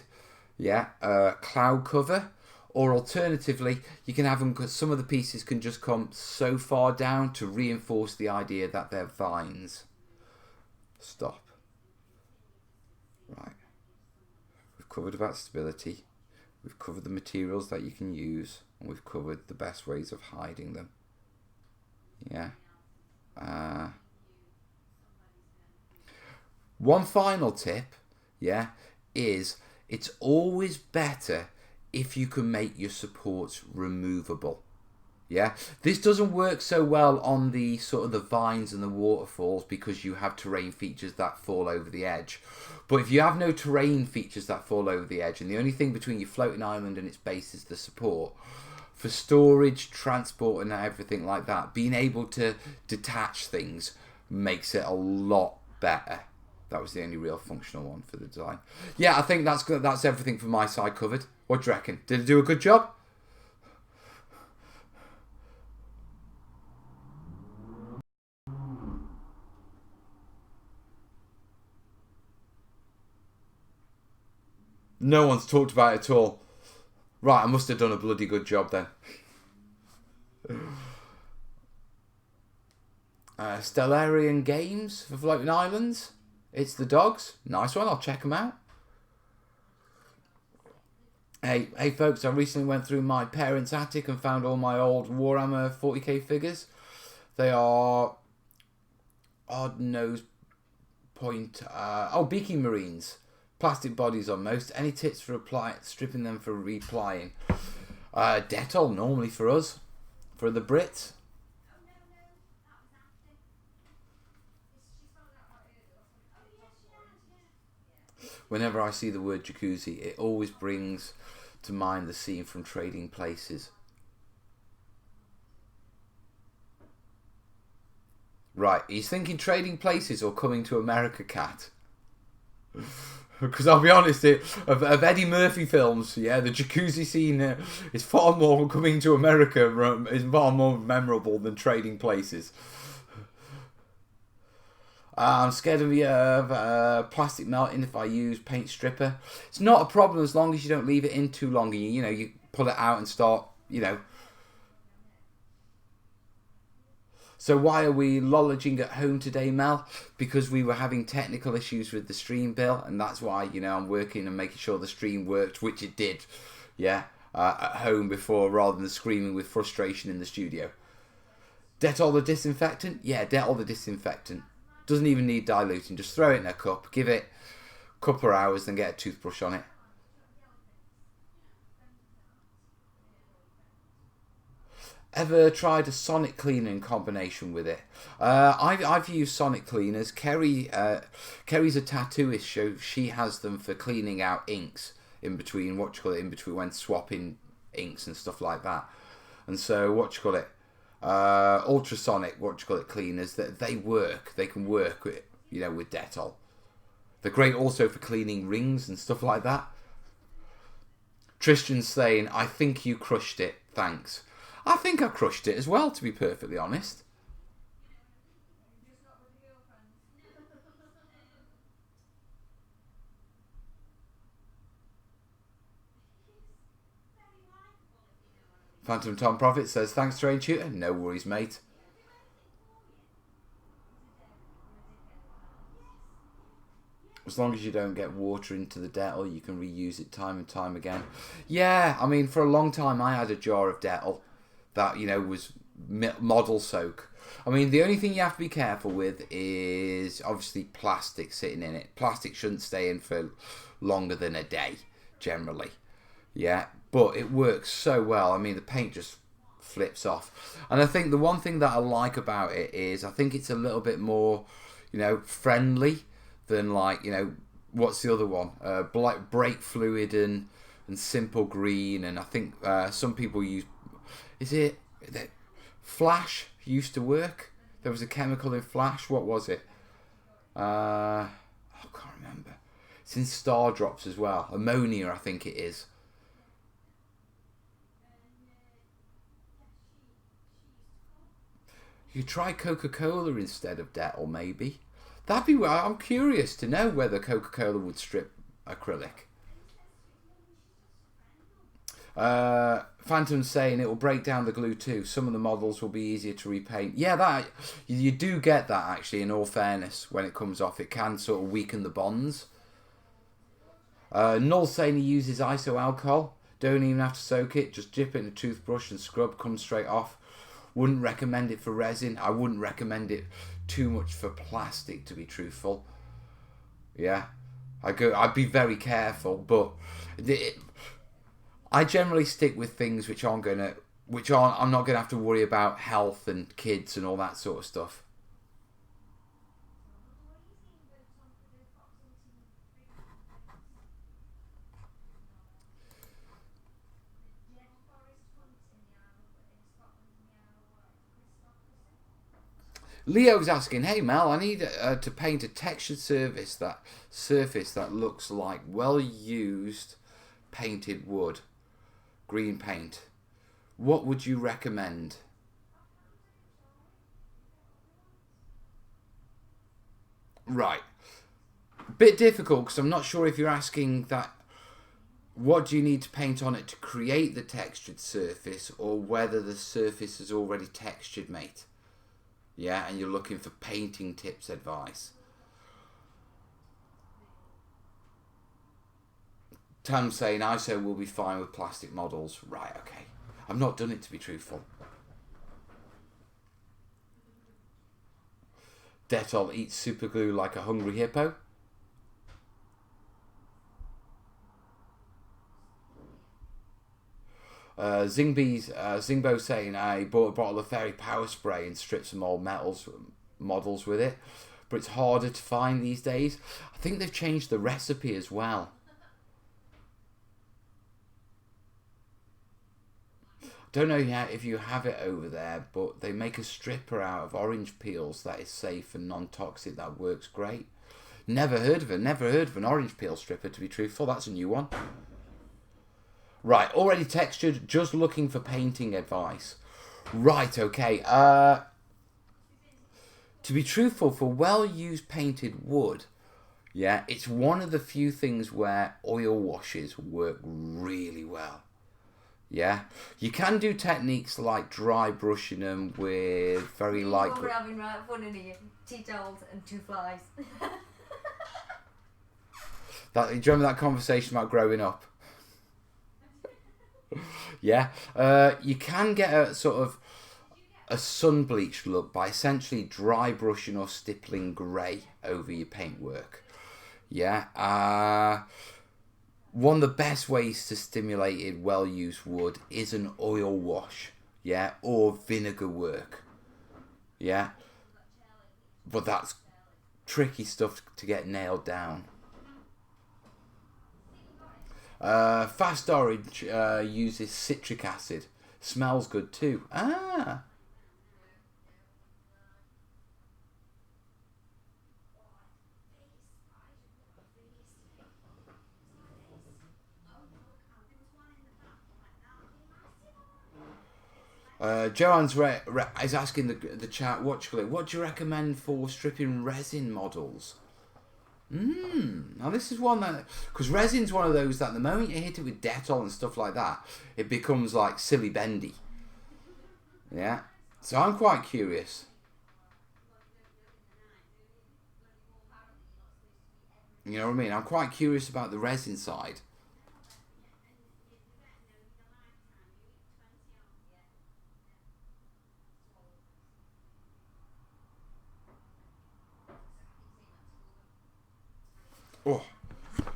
cloud cover, or alternatively you can have them, because some of the pieces can just come so far down to reinforce the idea that they're vines. Stop. Right, we've covered about stability, we've covered the materials that you can use, and we've covered the best ways of hiding them. Yeah. One final tip, yeah, is it's always better if you can make your supports removable. Yeah, this doesn't work so well on the sort of the vines and the waterfalls because you have terrain features that fall over the edge. But if you have no terrain features that fall over the edge and the only thing between your floating island and its base is the support, for storage, transport and everything like that, being able to detach things makes it a lot better. That was the only real functional one for the design. Yeah, I think that's everything from my side covered. What do you reckon? Did it do a good job? No one's talked about it at all. Right, I must have done a bloody good job then. Stellarian Games for Floating Islands. It's the dogs. Nice one, I'll check them out. Hey folks, I recently went through my parents' attic and found all my old Warhammer 40k figures. They are odd nose point. Beaky Marines. Plastic bodies on most. Any tips for stripping them for replying? Dettol normally for us. For the Brits. Whenever I see the word jacuzzi, it always brings to mind the scene from Trading Places. Right, he's thinking Trading Places or Coming to America, Cat. Because I'll be honest, of Eddie Murphy films, yeah, the jacuzzi scene is far more Coming to America, is far more memorable than Trading Places. I'm scared of plastic melting if I use paint stripper. It's not a problem as long as you don't leave it in too long and you pull it out and start, So why are we lollaging at home today, Mel? Because we were having technical issues with the stream, Bill, and that's why, I'm working and making sure the stream worked, which it did, at home before, rather than screaming with frustration in the studio. Dettol the disinfectant? Yeah, Dettol the disinfectant. Doesn't even need diluting. Just throw it in a cup, give it a couple of hours, then get a toothbrush on it. Ever tried a sonic cleaner in combination with it? I've used sonic cleaners. Kerry's a tattooist, so she has them for cleaning out inks in between when swapping inks and stuff like that. And so ultrasonic cleaners, that they work. They can work with with Dettol. They're great also for cleaning rings and stuff like that. Tristan's saying, I think you crushed it, thanks. I think I crushed it as well, to be perfectly honest. Phantom Tom Prophet says, thanks, Terrain Tutor. No worries, mate. As long as you don't get water into the Dettol, you can reuse it time and time again. Yeah, I mean, for a long time I had a jar of Dettol that, was model soak. I mean, the only thing you have to be careful with is obviously plastic sitting in it. Plastic shouldn't stay in for longer than a day, generally. Yeah, but it works so well. I mean, the paint just flips off. And I think the one thing that I like about it is I think it's a little bit more, friendly than what's the other one? Brake Fluid and Simple Green. And I think some people use... Is it Flash used to work? There was a chemical in Flash. What was it? I can't remember. It's in Star Drops as well. Ammonia, I think it is. You try Coca-Cola instead of Dettol, maybe. That'd be. I'm curious to know whether Coca-Cola would strip acrylic. Phantom's saying it will break down the glue too. Some of the models will be easier to repaint. Yeah, that you do get that actually. In all fairness, when it comes off, it can sort of weaken the bonds. Null saying he uses iso alcohol. Don't even have to soak it. Just dip it in a toothbrush and scrub. Comes straight off. Wouldn't recommend it for resin. I wouldn't recommend it too much for plastic, to be truthful. Yeah, I'd be very careful, but I generally stick with things which I'm not gonna have to worry about health and kids and all that sort of stuff. Leo's asking, hey Mel, I need to paint a textured surface that looks like well-used painted wood, green paint. What would you recommend? Right. Bit difficult because I'm not sure if you're asking that what do you need to paint on it to create the textured surface, or whether the surface is already textured, mate. Yeah, and you're looking for painting tips advice. Tam's saying ISO will be fine with plastic models. Right, okay. I've not done it, to be truthful. Detol eats super glue like a hungry hippo. Zingbo saying I bought a bottle of fairy power spray and stripped some old models with it, but it's harder to find these days. I think they've changed the recipe as well. Don't know yet if you have it over there, but they make a stripper out of orange peels that is safe and non-toxic that works great. Never heard of an orange peel stripper, to be truthful. That's a new one. Right, already textured, just looking for painting advice. Right, okay. To be truthful, for well-used painted wood, yeah, it's one of the few things where oil washes work really well. Yeah, you can do techniques like dry brushing them with very light. We're having right fun in here. 2 towels and 2 flies. Do you remember that conversation about growing up? Yeah, you can get a sort of a sun bleached look by essentially dry brushing or stippling grey over your paintwork. Yeah, one of the best ways to stimulate well-used wood is an oil wash, yeah, or vinegar work, yeah. But that's tricky stuff to get nailed down. Fast Orange uses citric acid. Smells good too. Ah. Joanne's is asking the chat, what do you recommend for stripping resin models? Now this is one that, because resin's one of those that the moment you hit it with Detol and stuff like that, it becomes like silly bendy. Yeah, so I'm quite curious. You know what I mean? I'm quite curious about the resin side. Oh,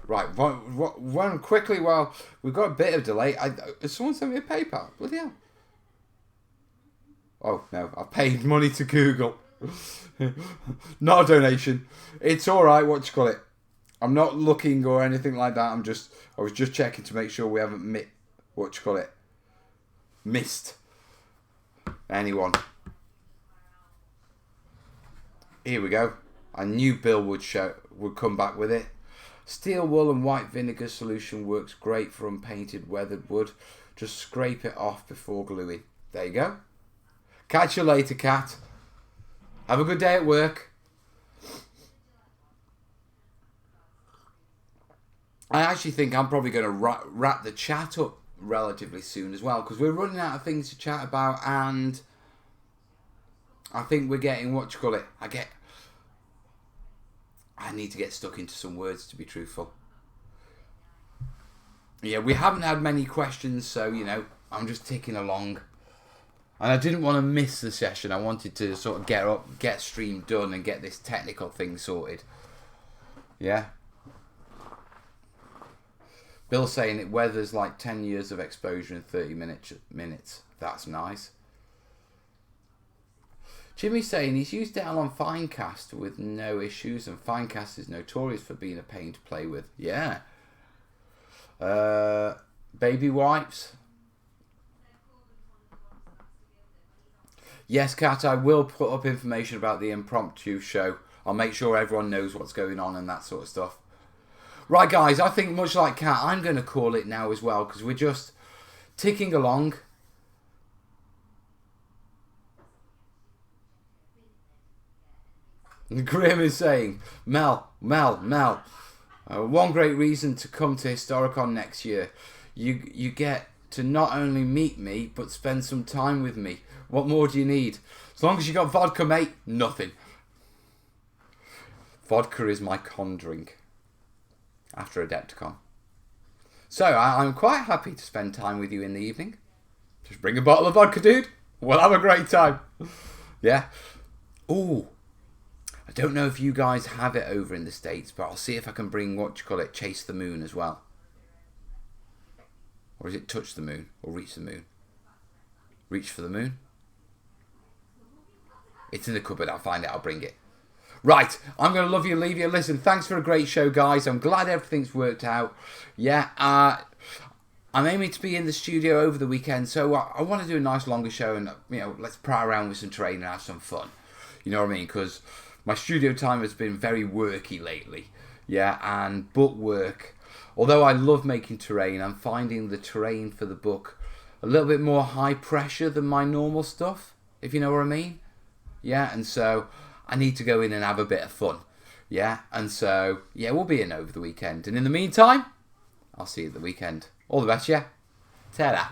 right. One quickly. Well, we've got a bit of delay. Someone sent me a PayPal. Bloody hell. Oh no, I've paid money to Google. Not a donation. It's all right. What you call it? I'm not looking or anything like that. I was just checking to make sure we haven't missed anyone. Here we go. I knew Bill would come back with it. Steel wool and white vinegar solution works great for unpainted weathered wood. Just scrape it off before gluing. There you go. Catch you later, Kat. Have a good day at work. I actually think I'm probably going to wrap the chat up relatively soon as well, because we're running out of things to chat about, and I think we're getting I need to get stuck into some words, to be truthful. Yeah, we haven't had many questions, so, I'm just ticking along. And I didn't want to miss the session. I wanted to sort of get stream done and get this technical thing sorted. Yeah. Bill saying it weathers like 10 years of exposure in 30 minutes. That's nice. Jimmy saying he's used it on Finecast with no issues, and Finecast is notorious for being a pain to play with. Yeah. Baby wipes. Yes, Kat, I will put up information about the impromptu show. I'll make sure everyone knows what's going on and that sort of stuff. Right, guys, I think much like Kat, I'm going to call it now as well, because we're just ticking along. Graham is saying, Mel, one great reason to come to Historicon next year. You get to not only meet me, but spend some time with me. What more do you need? As long as you got vodka, mate, nothing. Vodka is my con drink after Adepticon. So, I'm quite happy to spend time with you in the evening. Just bring a bottle of vodka, dude. We'll have a great time. Yeah. Ooh. I don't know if you guys have it over in the States, but I'll see if I can bring, Chase the Moon as well. Or is it Touch the Moon? Or Reach the Moon? Reach for the Moon? It's in the cupboard. I'll find it. I'll bring it. Right. I'm going to love you and leave you. Listen, thanks for a great show, guys. I'm glad everything's worked out. Yeah. I'm aiming to be in the studio over the weekend, so I want to do a nice longer show and, let's pry around with some terrain and have some fun. You know what I mean? Because my studio time has been very worky lately. Yeah, and book work. Although I love making terrain, I'm finding the terrain for the book a little bit more high pressure than my normal stuff, if you know what I mean. Yeah, and so I need to go in and have a bit of fun. Yeah, and so, yeah, we'll be in over the weekend. And in the meantime, I'll see you at the weekend. All the best, yeah? Ta-da.